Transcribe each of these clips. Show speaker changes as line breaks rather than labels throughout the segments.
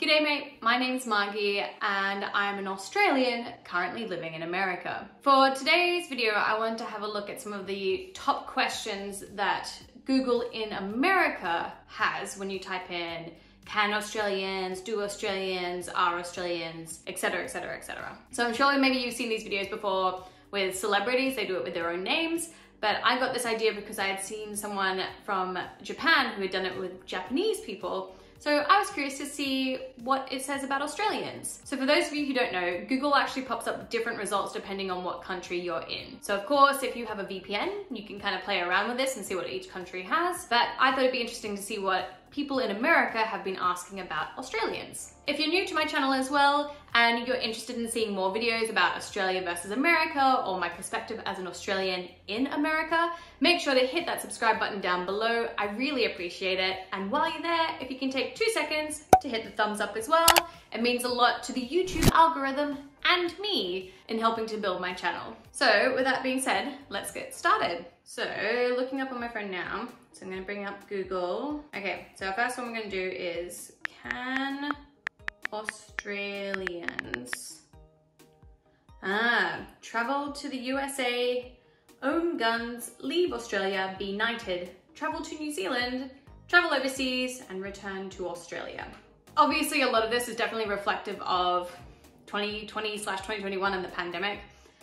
G'day mate, my name's Margie and I'm an Australian currently living in America. For today's video, I wanted to have a look at some of the top questions that Google in America has when you type in can Australians, do Australians, are Australians, etc, etc, etc. So I'm sure maybe you've seen these videos before with celebrities, they do it with their own names, but I got this idea because I had seen someone from Japan who had done it with Japanese people. So I was curious to see what it says about Australians. So for those of you who don't know, Google actually pops up different results depending on what country you're in. So of course, if you have a VPN, you can kind of play around with this and see what each country has. But I thought it'd be interesting to see what people in America have been asking about Australians. If you're new to my channel as well, and you're interested in seeing more videos about Australia versus America, or my perspective as an Australian in America, make sure to hit that subscribe button down below. I really appreciate it. And while you're there, if you can take 2 seconds to hit the thumbs up as well, it means a lot to the YouTube algorithm and me in helping to build my channel. So with that being said, let's get started. So looking up on my phone now, so I'm gonna bring up Google. Okay, so our first one we're gonna do is, can Australians travel to the USA, own guns, leave Australia, be knighted, travel to New Zealand, travel overseas, and return to Australia? Obviously, a lot of this is definitely reflective of 2020/2021 and the pandemic.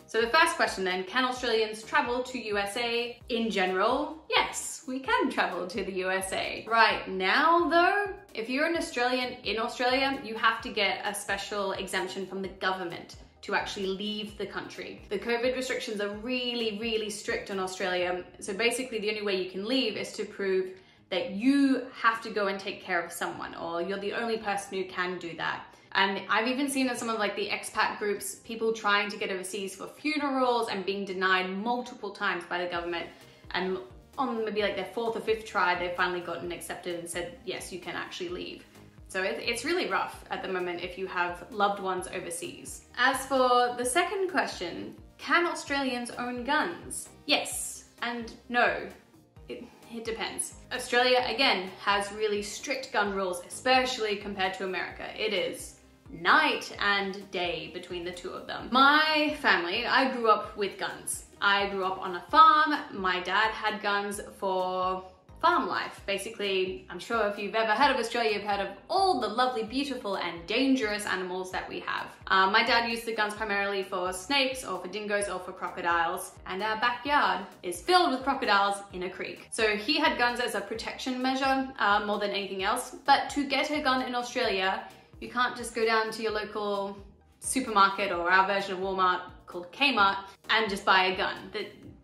So the first question then, can Australians travel to USA in general? Yes, we can travel to the USA. Right now though, if you're an Australian in Australia, you have to get a special exemption from the government to actually leave the country. The COVID restrictions are really, really strict in Australia. So basically the only way you can leave is to prove that you have to go and take care of someone, or you're the only person who can do that. And I've even seen in some of like the expat groups, people trying to get overseas for funerals and being denied multiple times by the government. And on maybe like their 4th or 5th try, they've finally gotten accepted and said, yes, you can actually leave. So it's really rough at the moment if you have loved ones overseas. As for the second question, can Australians own guns? Yes and no. It depends. Australia, again, has really strict gun rules, especially compared to America. It is night and day between the two of them. My family, I grew up with guns. I grew up on a farm. My dad had guns for farm life. Basically, I'm sure if you've ever heard of Australia, you've heard of all the lovely, beautiful and dangerous animals that we have. My dad used the guns primarily for snakes or for dingoes or for crocodiles, and our backyard is filled with crocodiles in a creek. So he had guns as a protection measure more than anything else. But to get a gun in Australia, you can't just go down to your local supermarket or our version of Walmart called Kmart and just buy a gun.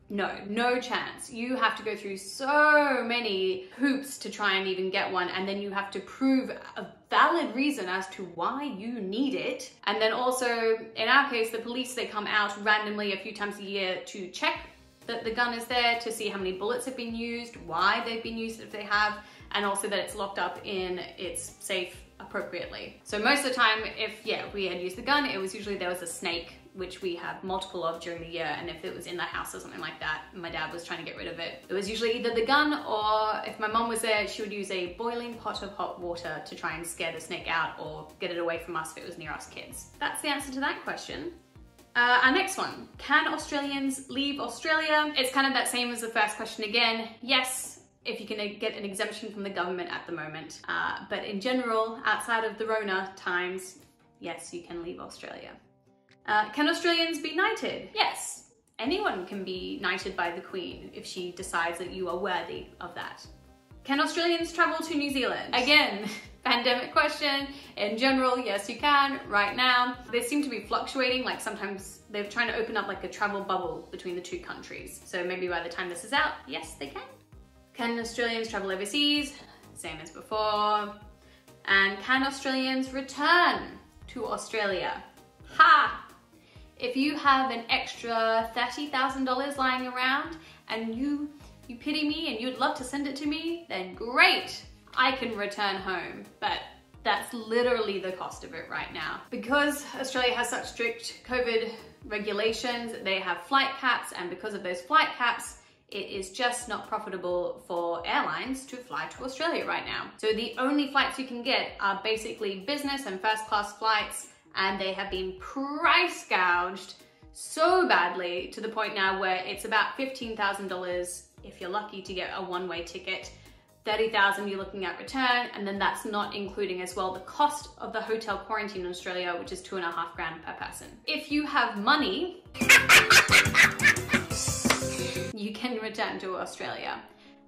No chance. You have to go through so many hoops to try and even get one, and then you have to prove a valid reason as to why you need it. And then also, in our case, the police, they come out randomly a few times a year to check that the gun is there, to see how many bullets have been used, why they've been used if they have, and also that it's locked up in its safe appropriately. So most of the time, if we had used the gun, it was usually there was a snake, which we have multiple of during the year, and if it was in the house or something like that, my dad was trying to get rid of it, it was usually either the gun, or if my mom was there, she would use a boiling pot of hot water to try and scare the snake out or get it away from us if it was near us kids. That's the answer to that question. Our next one, can Australians leave Australia? It's kind of that same as the first question again. Yes, if you can get an exemption from the government at the moment. But in general, outside of the Rona times, yes, you can leave Australia. Can Australians be knighted? Yes, anyone can be knighted by the Queen if she decides that you are worthy of that. Can Australians travel to New Zealand? Again, pandemic question. In general, yes, you can. Right now, they seem to be fluctuating. Like sometimes they're trying to open up like a travel bubble between the two countries. So maybe by the time this is out, yes, they can. Can Australians travel overseas? Same as before. And can Australians return to Australia? Ha! If you have an extra $30,000 lying around and you pity me and you'd love to send it to me, then great, I can return home. But that's literally the cost of it right now. Because Australia has such strict COVID regulations, they have flight caps, and because of those flight caps, it is just not profitable for airlines to fly to Australia right now. So the only flights you can get are basically business and first class flights, and they have been price gouged so badly to the point now where it's about $15,000 if you're lucky to get a one-way ticket. 30,000 you're looking at return, and then that's not including as well the cost of the hotel quarantine in Australia, which is $2.5 grand per person. If you have money, you can return to Australia.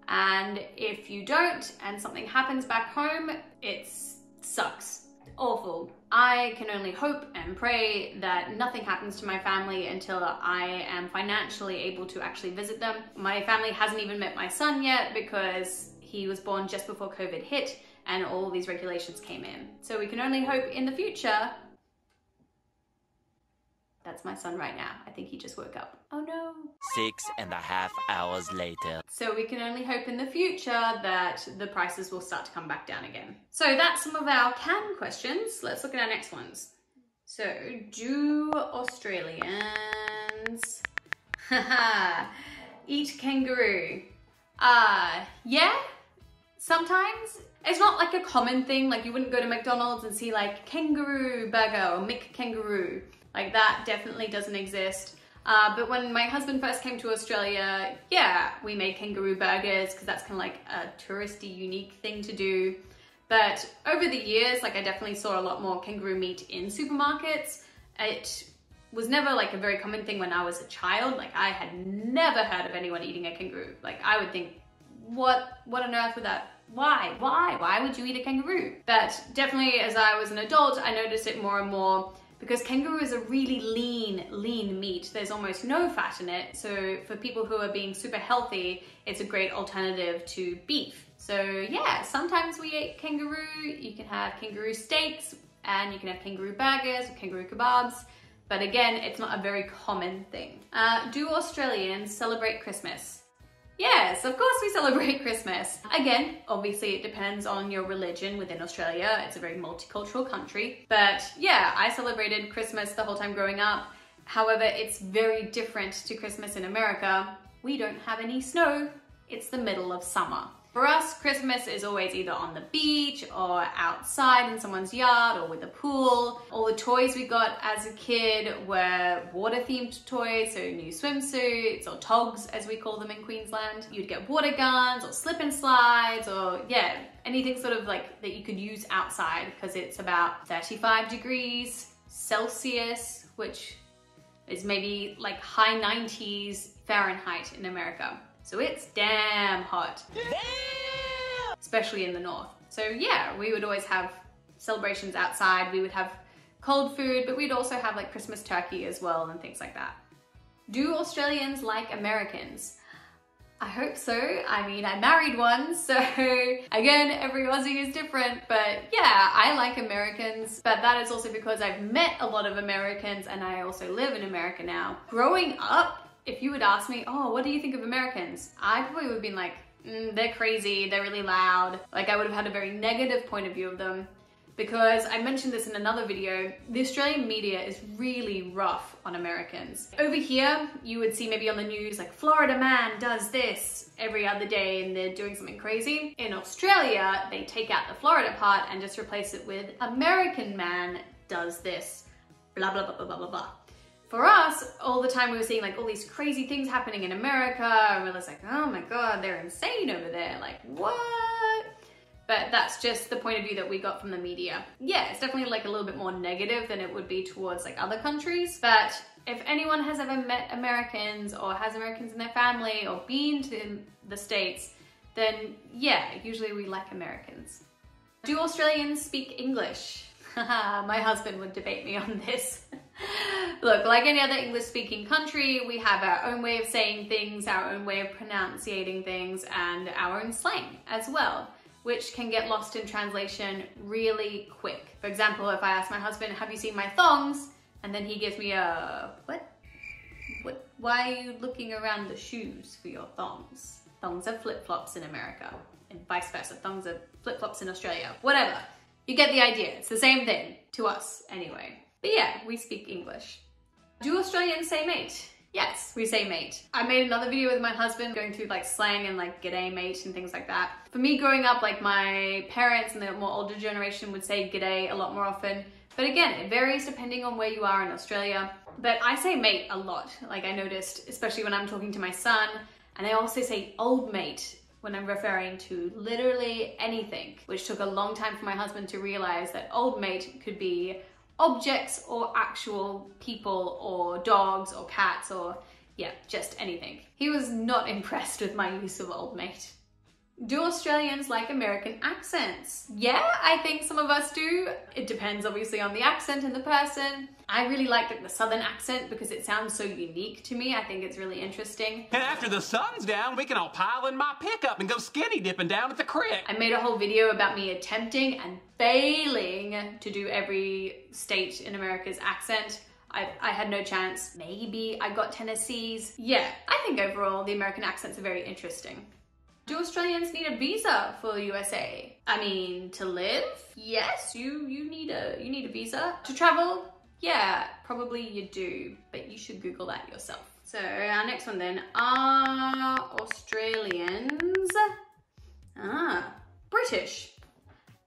And if you don't, and something happens back home, it sucks. Awful. I can only hope and pray that nothing happens to my family until I am financially able to actually visit them. My family hasn't even met my son yet because he was born just before COVID hit and all these regulations came in. So we can only hope in the future. That's my son right now. I think he just woke up. Oh no.
6.5 hours later.
So we can only hope in the future that the prices will start to come back down again. So that's some of our can questions. Let's look at our next ones. So, do Australians eat kangaroo? Yeah, sometimes. It's not like a common thing, like you wouldn't go to McDonald's and see like kangaroo burger or McKangaroo. Like that definitely doesn't exist. But when my husband first came to Australia, yeah, we made kangaroo burgers because that's kind of like a touristy, unique thing to do. But over the years, like I definitely saw a lot more kangaroo meat in supermarkets. It was never like a very common thing when I was a child. Like I had never heard of anyone eating a kangaroo. Like I would think, what on earth would that, why would you eat a kangaroo? But definitely as I was an adult, I noticed it more and more because kangaroo is a really lean meat. There's almost no fat in it. So for people who are being super healthy, it's a great alternative to beef. So yeah, sometimes we eat kangaroo. You can have kangaroo steaks and you can have kangaroo burgers or kangaroo kebabs. But again, it's not a very common thing. Do Australians celebrate Christmas? Yes, of course we celebrate Christmas. Again, obviously it depends on your religion within Australia. It's a very multicultural country. But yeah, I celebrated Christmas the whole time growing up. However, it's very different to Christmas in America. We don't have any snow. It's the middle of summer. For us, Christmas is always either on the beach or outside in someone's yard or with a pool. All the toys we got as a kid were water-themed toys, so new swimsuits or togs as we call them in Queensland. You'd get water guns or slip and slides or yeah, anything sort of like that you could use outside because it's about 35 degrees Celsius, which is maybe like high 90s Fahrenheit in America. So it's damn hot, especially in the north. So yeah, we would always have celebrations outside. We would have cold food, but we'd also have like Christmas turkey as well and things like that. Do Australians like Americans? I hope so. I mean, I married one, so again, every Aussie is different, but yeah, I like Americans, but that is also because I've met a lot of Americans and I also live in America now. Growing up, if you would ask me, oh, what do you think of Americans? I probably would have been like, they're crazy, they're really loud. Like I would have had a very negative point of view of them because I mentioned this in another video. The Australian media is really rough on Americans. Over here, you would see maybe on the news, like Florida man does this every other day and they're doing something crazy. In Australia, they take out the Florida part and just replace it with American man does this, blah, blah, blah, blah, blah, blah, blah. For us, all the time we were seeing like all these crazy things happening in America and we were just like, oh my God, they're insane over there. Like, what? But that's just the point of view that we got from the media. Yeah, it's definitely like a little bit more negative than it would be towards like other countries. But if anyone has ever met Americans or has Americans in their family or been to the States, then yeah, usually we like Americans. Do Australians speak English? My husband would debate me on this. Look, like any other English-speaking country, we have our own way of saying things, our own way of pronunciating things, and our own slang as well, which can get lost in translation really quick. For example, if I ask my husband, have you seen my thongs? And then he gives me a, what? Why are you looking around the shoes for your thongs? Thongs are flip-flops in America, and vice versa. Thongs are flip-flops in Australia. Whatever. You get the idea. It's the same thing to us anyway. But yeah, we speak English. Do Australians say mate? Yes, we say mate. I made another video with my husband going through like slang and like g'day mate and things like that. For me growing up, like my parents and the more older generation would say g'day a lot more often. But again, it varies depending on where you are in Australia. But I say mate a lot. Like I noticed, especially when I'm talking to my son, and I also say old mate when I'm referring to literally anything, which took a long time for my husband to realize that old mate could be objects or actual people or dogs or cats or yeah, just anything. He was not impressed with my use of old mate. Do Australians like American accents? Yeah, I think some of us do. It depends obviously on the accent and the person. I really like the southern accent because it sounds so unique to me. I think it's really interesting.
And after the sun's down, we can all pile in my pickup and go skinny dipping down at the creek.
I made a whole video about me attempting and failing to do every state in America's accent. I had no chance. Maybe I got Tennessee's. Yeah, I think overall the American accents are very interesting. Do Australians need a visa for the USA? I mean, to live? Yes, you need a visa. To travel? Yeah, probably you do, but you should Google that yourself. So our next one then, are Australians British?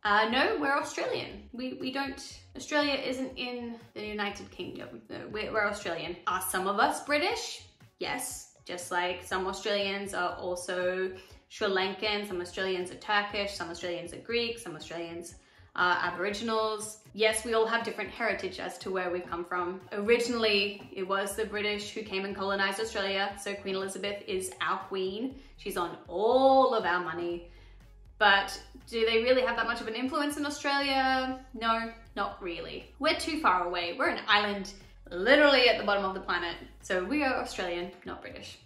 No, we're Australian. We don't, Australia isn't in the United Kingdom. No, we're Australian. Are some of us British? Yes, just like some Australians are also Sri Lankan, some Australians are Turkish, some Australians are Greek, some Australians are Aboriginals. Yes, we all have different heritage as to where we've come from. Originally, it was the British who came and colonized Australia, so Queen Elizabeth is our queen. She's on all of our money. But do they really have that much of an influence in Australia? No, not really. We're too far away. We're an island literally at the bottom of the planet. So we are Australian, not British.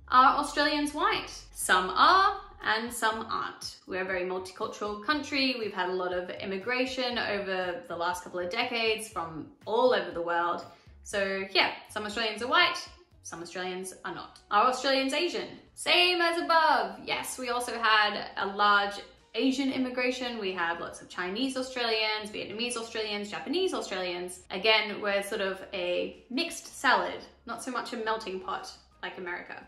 Are Australians white? Some are and some aren't. We're a very multicultural country. We've had a lot of immigration over the last couple of decades from all over the world. So yeah, some Australians are white, some Australians are not. Are Australians Asian? Same as above. Yes, we also had a large Asian immigration. We have lots of Chinese Australians, Vietnamese Australians, Japanese Australians. Again, we're sort of a mixed salad, not so much a melting pot like America.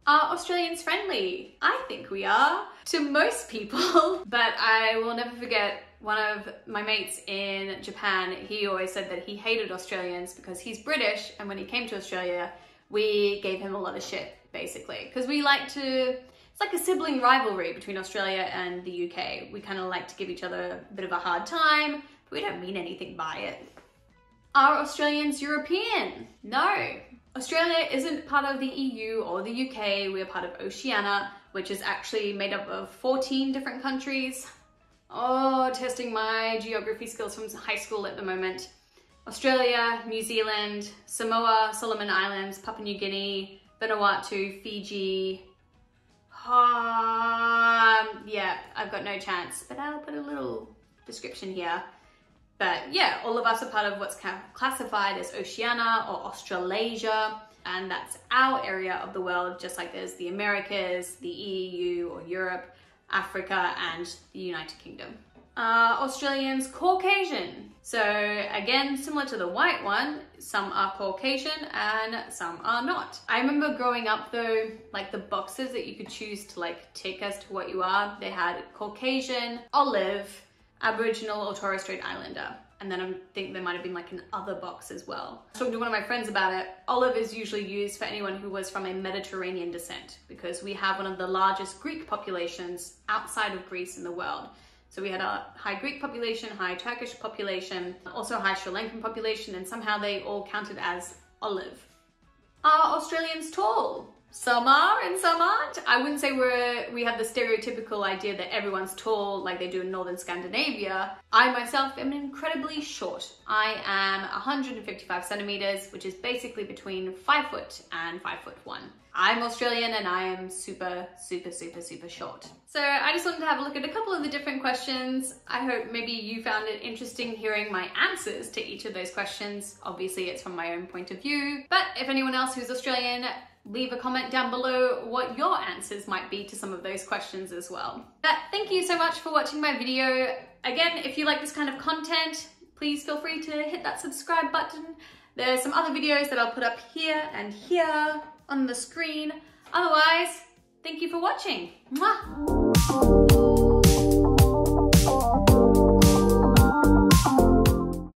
Are Australians friendly? I think we are, to most people, but I will never forget one of my mates in Japan. He always said that he hated Australians because he's British, and when he came to Australia, we gave him a lot of shit, basically, because we like to, it's like a sibling rivalry between Australia and the UK. We kind of like to give each other a bit of a hard time, but we don't mean anything by it. Are Australians European? No. Australia isn't part of the EU or the UK. We're part of Oceania, which is actually made up of 14 different countries. Oh, testing my geography skills from high school at the moment. Australia, New Zealand, Samoa, Solomon Islands, Papua New Guinea, Vanuatu, Fiji. Yeah, I've got no chance, but I'll put a little description here. But yeah, all of us are part of what's classified as Oceania or Australasia, and that's our area of the world, just like there's the Americas, the EU or Europe, Africa, and the United Kingdom. Australians Caucasian? So again, similar to the white one, some are Caucasian and some are not. I remember growing up though, like the boxes that you could choose to like tick as to what you are, they had Caucasian, Olive, Aboriginal or Torres Strait Islander. And then I think there might have been like an other box as well. I was talking to one of my friends about it. Olive is usually used for anyone who was from a Mediterranean descent because we have one of the largest Greek populations outside of Greece in the world. So we had a high Greek population, high Turkish population, also a high Sri Lankan population, and somehow they all counted as olive. Are Australians tall? Some are and some aren't. I wouldn't say we have the stereotypical idea that everyone's tall like they do in Northern Scandinavia. I myself am incredibly short. I am 155 centimeters, which is basically between 5 foot and 5'1". I'm Australian and I am super, super, super, super short. So I just wanted to have a look at a couple of the different questions. I hope maybe you found it interesting hearing my answers to each of those questions. Obviously it's from my own point of view, but if anyone else who's Australian, leave a comment down below what your answers might be to some of those questions as well. But thank you so much for watching my video. Again, if you like this kind of content, please feel free to hit that subscribe button. There's some other videos that I'll put up here and here on the screen. Otherwise, thank you for watching. Mwah!